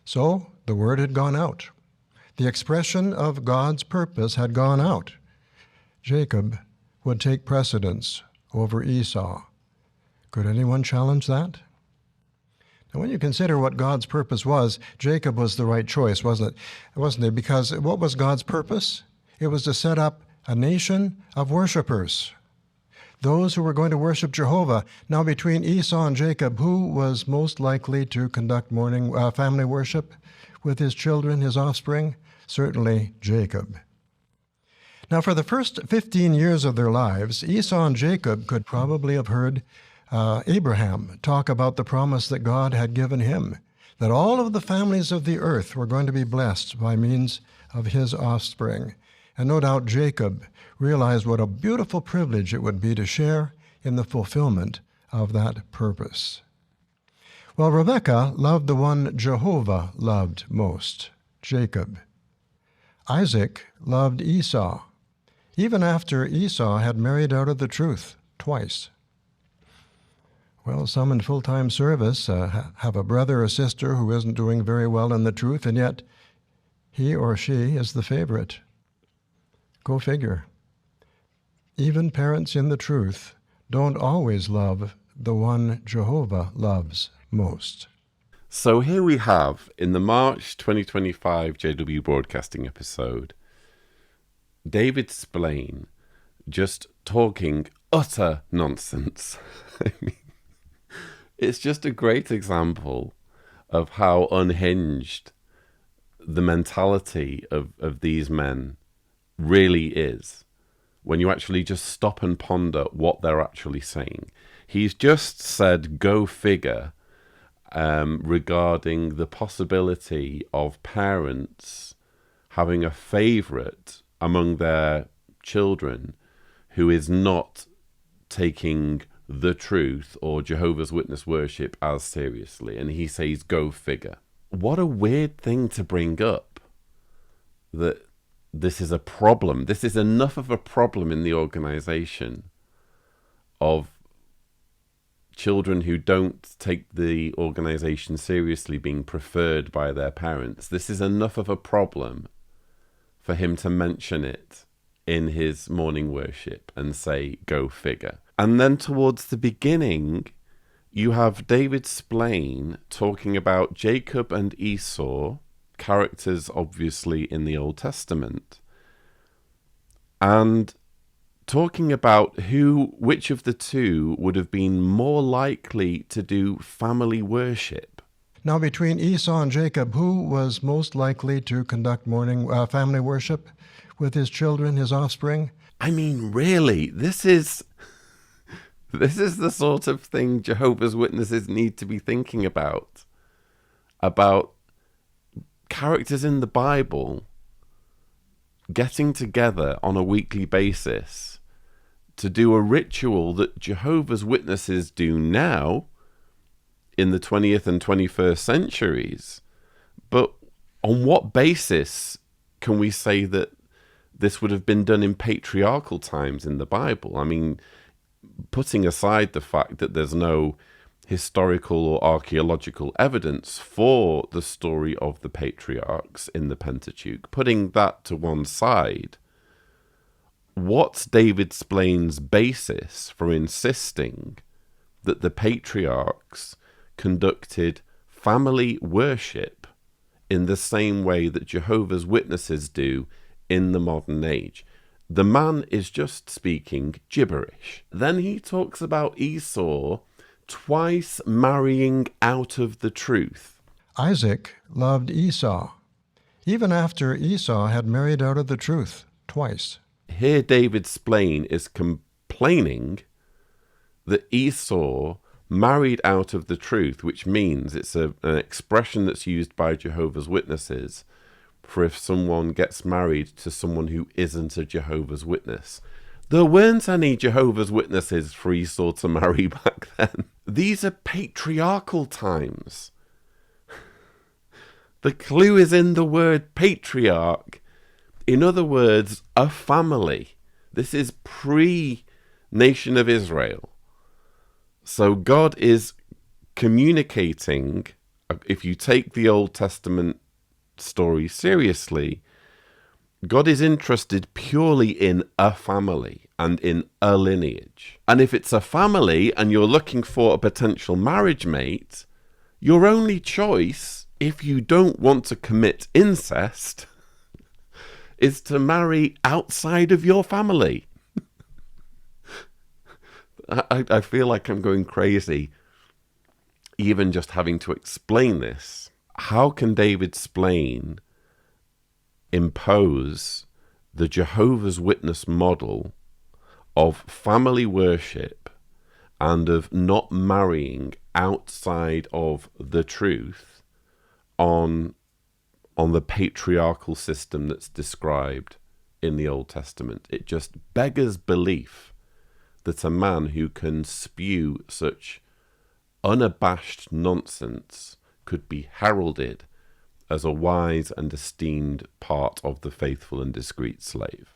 So the word had gone out. The expression of God's purpose had gone out. Jacob would take precedence over Esau. Could anyone challenge that? Now, when you consider what God's purpose was, Jacob was the right choice, wasn't it? Because what was God's purpose? It was to set up a nation of worshipers, those who were going to worship Jehovah. Now, between Esau and Jacob, who was most likely to conduct family worship with his children, his offspring? Certainly Jacob. Now, for the first 15 years of their lives, Esau and Jacob could probably have heard Abraham talk about the promise that God had given him, that all of the families of the earth were going to be blessed by means of his offspring. And no doubt Jacob realized what a beautiful privilege it would be to share in the fulfillment of that purpose. Well, Rebekah loved the one Jehovah loved most, Jacob. Isaac loved Esau, even after Esau had married out of the truth twice. Well, some in full-time service have a brother or sister who isn't doing very well in the truth, and yet he or she is the favorite. Go figure. Even parents in the truth don't always love the one Jehovah loves most. So here we have, in the March 2025 JW Broadcasting episode, David Splane just talking utter nonsense. I mean, it's just a great example of how unhinged the mentality of these men really is when you actually just stop and ponder what they're actually saying. He's just said, go figure, regarding the possibility of parents having a favorite among their children who is not taking the truth or Jehovah's Witness worship as seriously. And he says, go figure. What a weird thing to bring up, that this is a problem. This is enough of a problem in the organization of children who don't take the organization seriously being preferred by their parents. This is enough of a problem for him to mention it in his morning worship and say, go figure. And then towards the beginning, you have David Splane talking about Jacob and Esau, characters obviously in the Old Testament, and talking about which of the two would have been more likely to do family worship. Now, between Esau and Jacob, who was most likely to conduct family worship with his children, his offspring? I mean, really, this is the sort of thing Jehovah's Witnesses need to be thinking about characters in the Bible getting together on a weekly basis to do a ritual that Jehovah's Witnesses do now in the 20th and 21st centuries. But on what basis can we say that this would have been done in patriarchal times in the Bible? I mean, putting aside the fact that there's no historical or archaeological evidence for the story of the patriarchs in the Pentateuch, putting that to one side, what's David Splane's basis for insisting that the patriarchs conducted family worship in the same way that Jehovah's Witnesses do in the modern age? The man is just speaking gibberish. Then he talks about Esau twice marrying out of the truth. Isaac loved Esau, even after Esau had married out of the truth twice. Here David Splane is complaining that Esau married out of the truth, which means it's an expression that's used by Jehovah's Witnesses for if someone gets married to someone who isn't a Jehovah's Witness. There weren't any Jehovah's Witnesses for Esau to marry back then. These are patriarchal times. The clue is in the word patriarch. In other words, a family. This is pre-Nation of Israel. So God is communicating if you take the Old Testament story seriously, God is interested purely in a family and in a lineage. And if it's a family and you're looking for a potential marriage mate, your only choice, if you don't want to commit incest, is to marry outside of your family. I feel like I'm going crazy even just having to explain this. How can David Splane impose the Jehovah's Witness model of family worship and of not marrying outside of the truth on the patriarchal system that's described in the Old Testament? It just beggars belief that a man who can spew such unabashed nonsense could be heralded as a wise and esteemed part of the faithful and discreet slave.